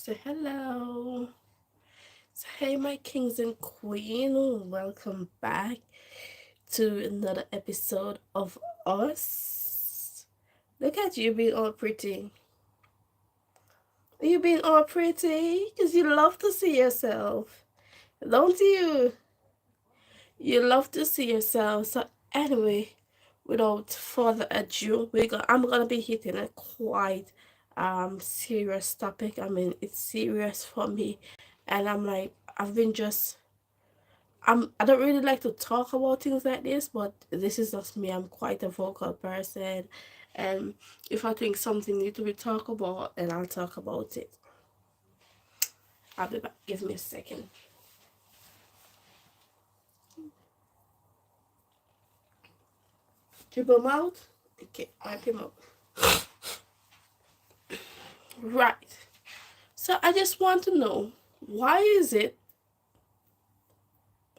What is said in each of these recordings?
Say hello. So, hey, my kings and queen, welcome back to another episode of us. Look at you being all pretty. You being all pretty because you love to see yourself, don't you? You love to see yourself. So, anyway, without further ado, I'm gonna be hitting a quite serious topic. I mean, it's serious for me, and I've been just I don't really like to talk about things like this, but this is just me. I'm quite a vocal person, and if I think something needs to be talked about, then I'll talk about it. I'll be back. Give me a second. Dribble him out. Okay, wipe him out. Right. So I just want to know, why is it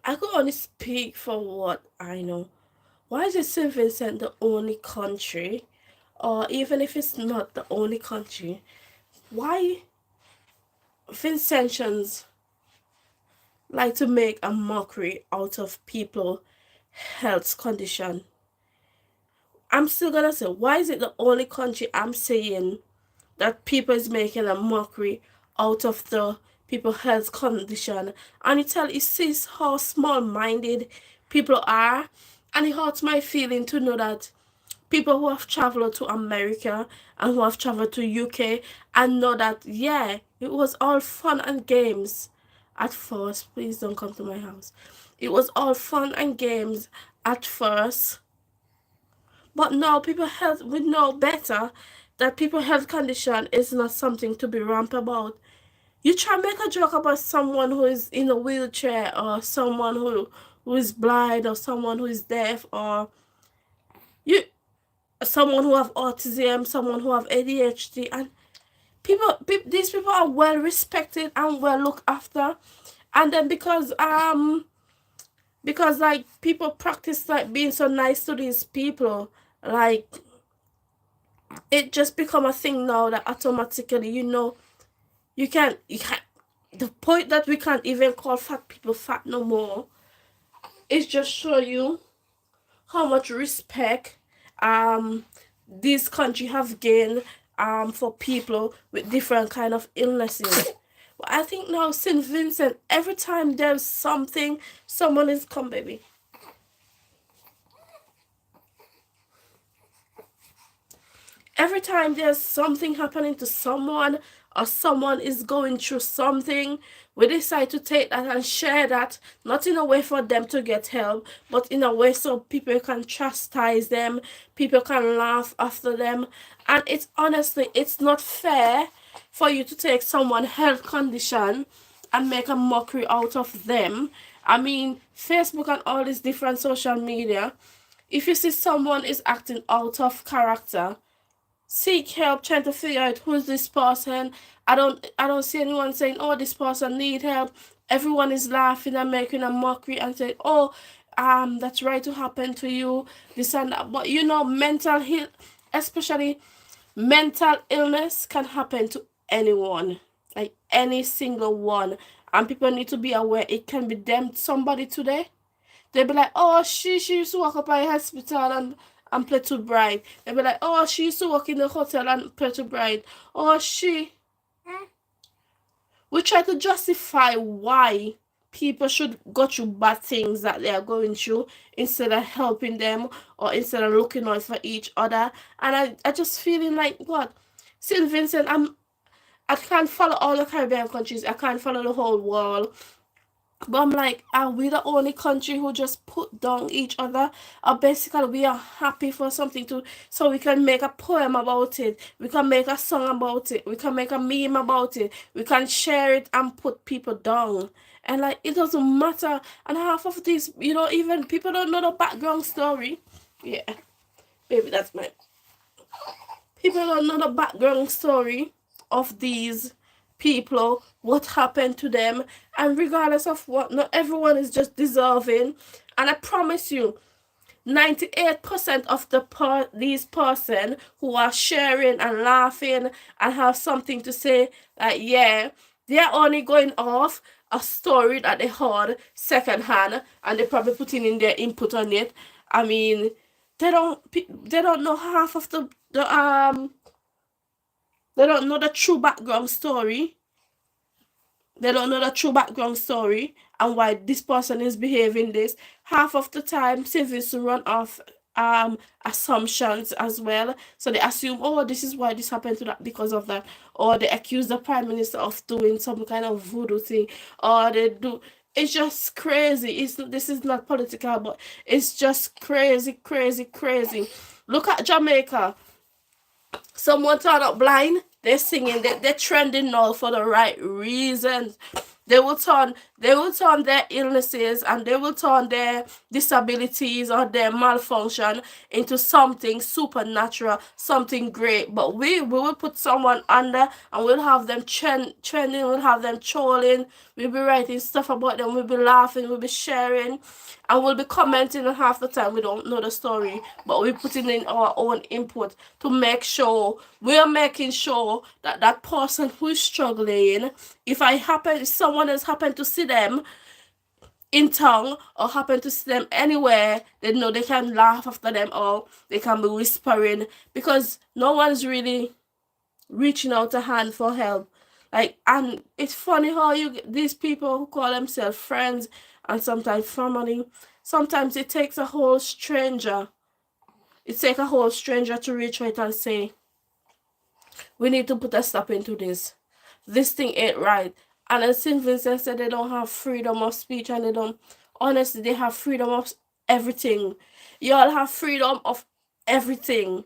I could only speak for what I know. Why is it St. Vincent the only country, or even if it's not the only country, why Vincentians like to make a mockery out of people health condition? I'm still gonna say, why is it the only country I'm saying that people is making a mockery out of the people health condition? And you see how small minded people are, and it hurts my feeling to know that people who have traveled to America and who have traveled to UK and know that, yeah, it was all fun and games at first. Please don't come to my house. It was all fun and games at first, but now people health, we know better that people health condition is not something to be ramped about. You try to make a joke about someone who is in a wheelchair, or someone who is blind, or someone who is deaf, or you someone who have autism, someone who have ADHD, and these people are well respected and well looked after, and then because like people practice like being so nice to these people, like it just become a thing now that automatically, you can't the point that we can't even call fat people fat no more. It just show you how much respect um this country have gained for people with different kind of illnesses. But I think now St. Vincent, every time there's something, someone is come baby. Every time there's something happening to someone, or someone is going through something, we decide to take that and share that, not in a way for them to get help, but in a way so people can chastise them, people can laugh after them. And it's honestly, it's not fair for you to take someone's health condition and make a mockery out of them. I mean, Facebook and all these different social media, if you see someone is acting out of character, seek help, trying to figure out who's this person. I don't see anyone saying, oh, this person need help. Everyone is laughing and making a mockery and saying, oh, that's right to happen to you, this and that. But mental health, especially mental illness, can happen to anyone, like any single one. And people need to be aware it can be them, somebody today. They'll be like, oh, she used to work up at a hospital and play to bride. They'll be like, oh, she used to work in the hotel and play to bride. Oh, she. We try to justify why people should go through bad things that they are going through, instead of helping them, or instead of looking out for each other. And I just feeling like, what? St. Vincent, I can't follow all the Caribbean countries. I can't follow the whole world. But I'm like, are we the only country who just put down each other? Or basically we are happy for something to, so we can make a poem about it, we can make a song about it, we can make a meme about it, we can share it and put people down. And like, it doesn't matter. And half of these, even people don't know the background story. Yeah, baby, that's my people don't know the background story of these people, what happened to them, and regardless of what, not everyone is just deserving. And I promise you, 98% of these person who are sharing and laughing and have something to say, like, yeah, they're only going off a story that they heard secondhand, and they're probably putting in their input on it. I mean, they don't know half of the they don't know the true background story. They don't know the true background story and why this person is behaving this. Half of the time, civils run off assumptions as well. So they assume, oh, this is why this happened to that because of that. Or they accuse the prime minister of doing some kind of voodoo thing. Or they do, it's just crazy. This is not political, but it's just crazy, crazy, crazy. Look at Jamaica. Someone turned up blind. They're singing. They're trending now for the right reasons. They will turn their illnesses and they will turn their disabilities or their malfunction into something supernatural, something great. But we will put someone under and we'll have them trending, we'll have them trolling, we'll be writing stuff about them, we'll be laughing, we'll be sharing, and we'll be commenting, and half the time we don't know the story, but we're putting in our own input to make sure we're making sure that that person who's struggling, if someone has happened to see them in town or happen to see them anywhere, they know they can laugh after them or they can be whispering, because no one's really reaching out a hand for help. Like, and it's funny how these people who call themselves friends and sometimes family, sometimes it takes a whole stranger. It takes a whole stranger to reach out and say, we need to put a stop into this. This thing ain't right. And as St. Vincent said, they don't have freedom of speech, and they don't, honestly, they have freedom of everything. Y'all have freedom of everything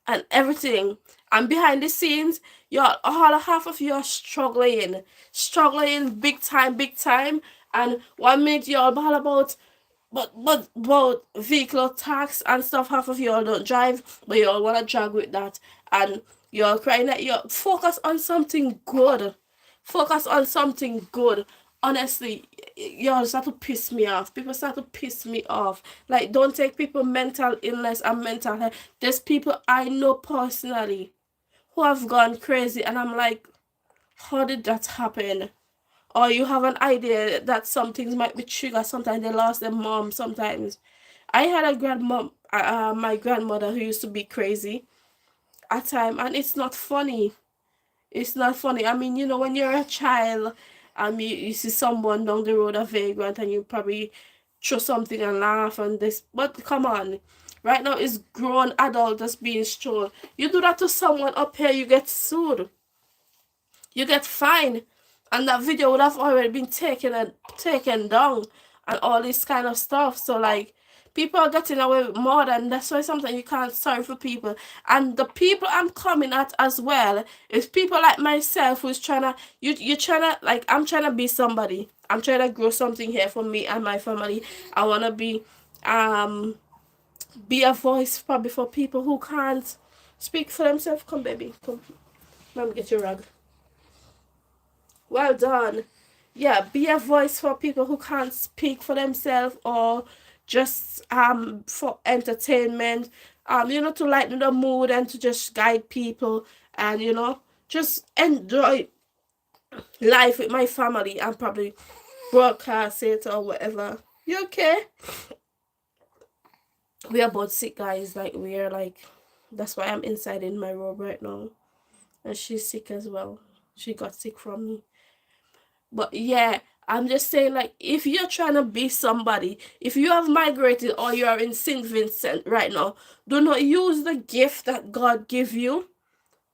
and everything. And behind the scenes, y'all, all half of you are struggling big time, big time. And 1 minute y'all all about but vehicle tax and stuff, half of y'all don't drive, but y'all wanna drag with that, and you're crying that you focus on something good. Focus on something good. Honestly, y'all start to piss me off. People start to piss me off. Like, don't take people mental illness and mental health. There's people I know personally who have gone crazy, and I'm like, how did that happen? Or you have an idea that some things might be triggered. Sometimes they lost their mom. Sometimes I had a grandmom, my grandmother, who used to be crazy at time, and it's not funny. It's not funny. I mean, when you're a child, you see someone down the road, a vagrant, and you probably throw something and laugh and this. But come on, right now it's grown adult that's being shown. You do that to someone up here, you get sued. You get fined, and that video would have already been taken down, and all this kind of stuff. So, like, people are getting away with more, and that's why sometimes you can't sorry for people. And the people I'm coming at as well is people like myself who's trying to, you're trying to, like, I'm trying to be somebody. I'm trying to grow something here for me and my family. I want to be a voice probably for people who can't speak for themselves. Come, baby, come. Let me get your rug. Well done. Yeah, be a voice for people who can't speak for themselves, or just for entertainment, to lighten the mood and to just guide people, and just enjoy life with my family and probably broadcast it or whatever. You okay? We are both sick, guys. Like, we are like, that's why I'm inside in my robe right now. And she's sick as well. She got sick from me. But yeah, I'm just saying, like, if you're trying to be somebody, if you have migrated or you are in St. Vincent right now, do not use the gift that God give you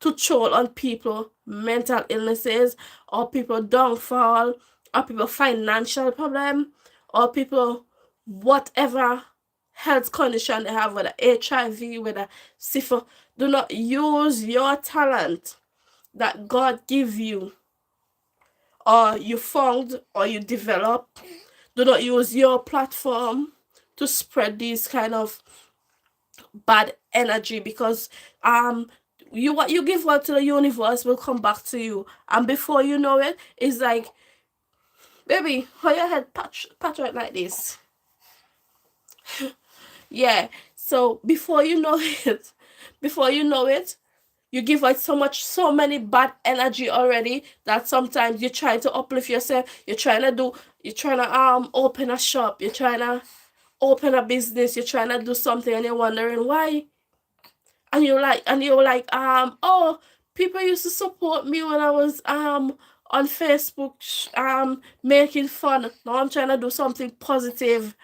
to troll on people mental illnesses, or people downfall, or people financial problem, or people whatever health condition they have, whether HIV, whether syphilis. Do not use your talent that God give you, or you found, or you develop. Do not use your platform to spread these kind of bad energy, because what you give out to the universe will come back to you, and before you know it, it's like, baby, hold your head pat right like this. Yeah, So before you know it, before you know it, you give out so many bad energy already, that sometimes you're trying to uplift yourself, you're trying to open a shop, you're trying to open a business, you're trying to do something, and you're wondering why. And you're like, oh, people used to support me when I was on Facebook, making fun. Now I'm trying to do something positive.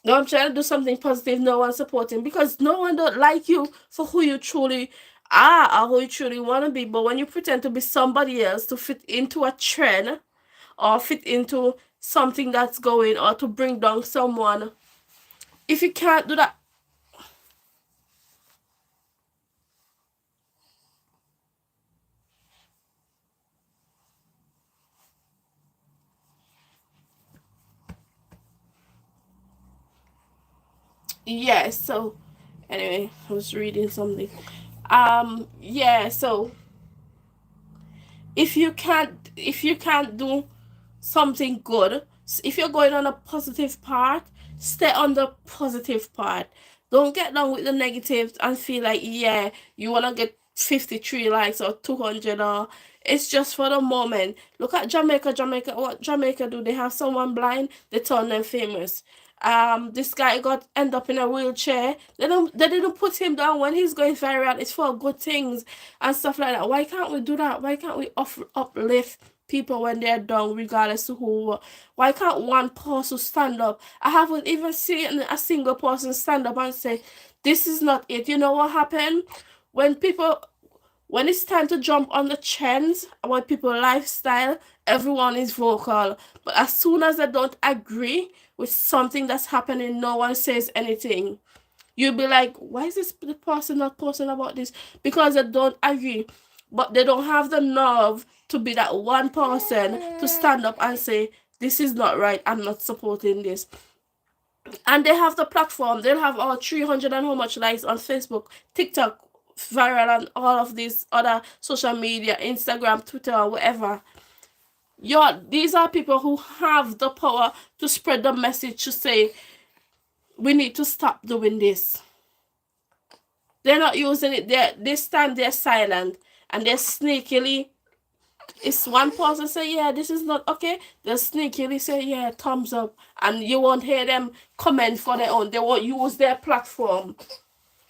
No, I'm trying to do something positive. No one's supporting, because no one don't like you for who you truly are, or who you truly want to be. But when you pretend to be somebody else to fit into a trend, or fit into something that's going, or to bring down someone, if you can't do that, yeah. So anyway, I was reading something. Yeah. So if you can't do something good, if you're going on a positive part, stay on the positive part. Don't get down with the negatives and feel like, yeah, you want to get 53 likes or 200, or it's just for the moment. Look at Jamaica. What Jamaica do? They have someone blind, they turn them famous. This guy got end up in a wheelchair. They didn't put him down. When he's going viral, it's for good things and stuff like that. Why can't we do that? Why can't we uplift people when they're down, regardless of who? Why can't one person stand up? I haven't even seen a single person stand up and say, this is not it. You know what happened? When people, when it's time to jump on the trends about people's lifestyle, everyone is vocal. But as soon as they don't agree with something that's happening, no one says anything. You'll be like, why is this the person not posting about this? Because they don't agree. But they don't have the nerve to be that one person to stand up and say, this is not right, I'm not supporting this. And they have the platform. They'll have all 300 and how much likes on Facebook, TikTok, viral, and all of these other social media, Instagram, Twitter, whatever. These are people who have the power to spread the message, to say, we need to stop doing this. They're not using it. This time they're silent, and they're sneakily. It's one person say, yeah, this is not okay. They'll sneakily say, yeah, thumbs up, and you won't hear them comment for their own. They won't use their platform.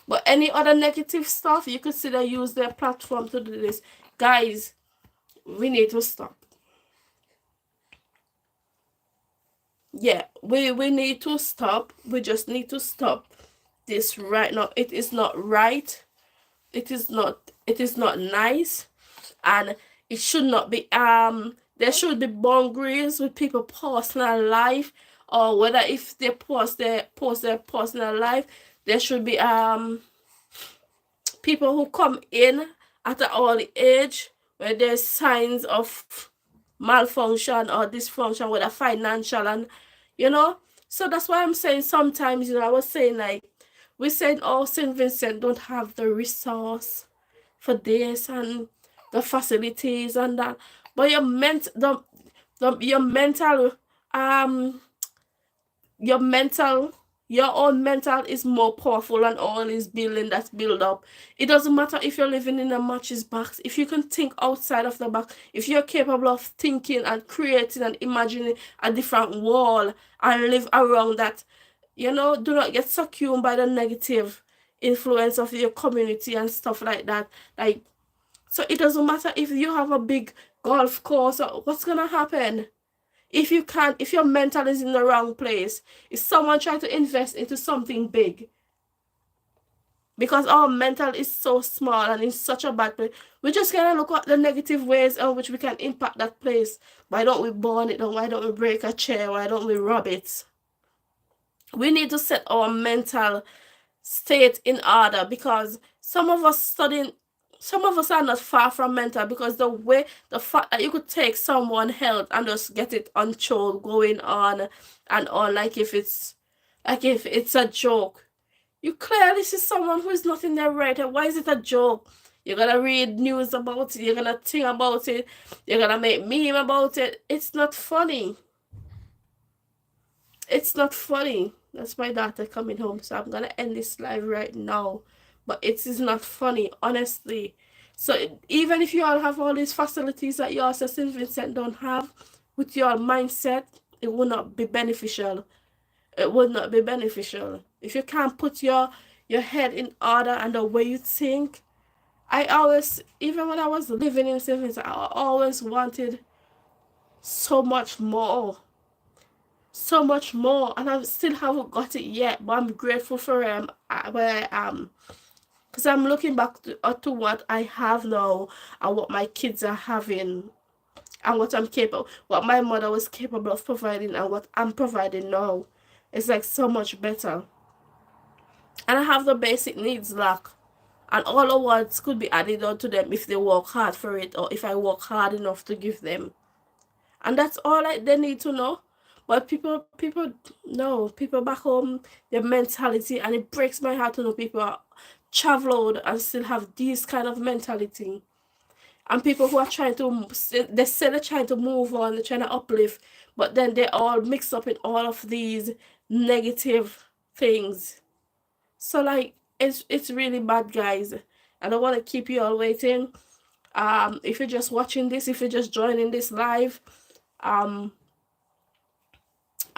But any other negative stuff, you could see they use their platform to do this. Guys, we need to stop. Yeah, we need to stop. We just need to stop this right now. It is not right. It is not nice, and it should not be. There should be boundaries with people personal life, or whether if they post their personal life, there should be people who come in at an early age where there's signs of malfunction or dysfunction, whether financial, and you know. So that's why I'm saying sometimes, I was saying, like, we said, oh, St. Vincent don't have the resource for this and the facilities and that, but your mental, um your mental your own mental is more powerful than all this building that's built up. It doesn't matter if you're living in a mattress box. If you can think outside of the box, if you're capable of thinking and creating and imagining a different wall and live around that, do not get succumbed by the negative influence of your community and stuff like that. Like, so it doesn't matter if you have a big golf course, or what's gonna happen if you can't, if your mental is in the wrong place. If someone trying to invest into something big, because our mental is so small and in such a bad place, we just gonna look at the negative ways in which we can impact that place. Why don't we burn it down? Why don't we break a chair? Why don't we rob it? We need to set our mental state in order, because some of us are not far from mental, because the fact that you could take someone's health and just get it uncontrolled going on and on, like if it's a joke. You clearly see someone who is not in their right head. Why is it a joke? You're gonna read news about it, you're gonna think about it, you're gonna make meme about it. It's not funny. It's not funny. That's my daughter coming home, so I'm gonna end this live right now. But it is not funny, honestly. So even if you all have all these facilities that your St. Vincent don't have, with your mindset, it will not be beneficial. It would not be beneficial. If you can't put your head in order and the way you think, I always, even when I was living in St. Vincent, I always wanted so much more. So much more, and I still haven't got it yet, but I'm grateful for where I am, because I'm looking back to what I have now and what my kids are having and what I'm capable, what my mother was capable of providing and what I'm providing now. It's like so much better, and I have the basic needs locked, and all the words could be added on to them if they work hard for it, or if I work hard enough to give them. And that's all they need to know. But people no, people back home, their mentality, and it breaks my heart to know people are travel out and still have this kind of mentality. And people who are trying to, they say they're trying to move on, they're trying to uplift, but then they're all mixed up in all of these negative things. So like, it's really bad, guys. I don't want to keep you all waiting. If you're just watching this, if you're just joining this live, um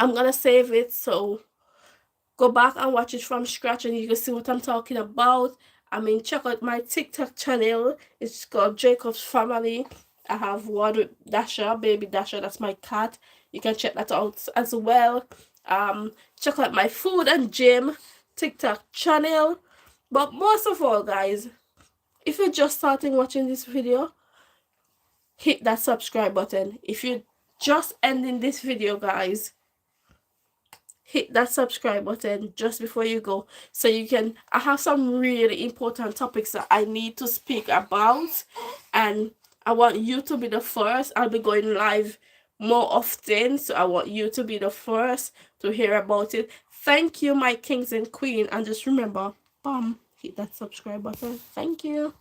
I'm gonna save it, so go back and watch it from scratch and you can see what I'm talking about. I mean, check out my TikTok channel. It's called Jacob's Family. I have one with Dasha, baby Dasha, that's my cat. You can check that out as well. Check out my food and gym TikTok channel. But most of all, guys, if you're just starting watching this video, hit that subscribe button. If you're just ending this video, guys, hit that subscribe button just before you go, so you can, I have some really important topics that I need to speak about, and I want you to be the first. I'll be going live more often, so I want you to be the first to hear about it. Thank you, my kings and queen, and just remember, hit that subscribe button. Thank you.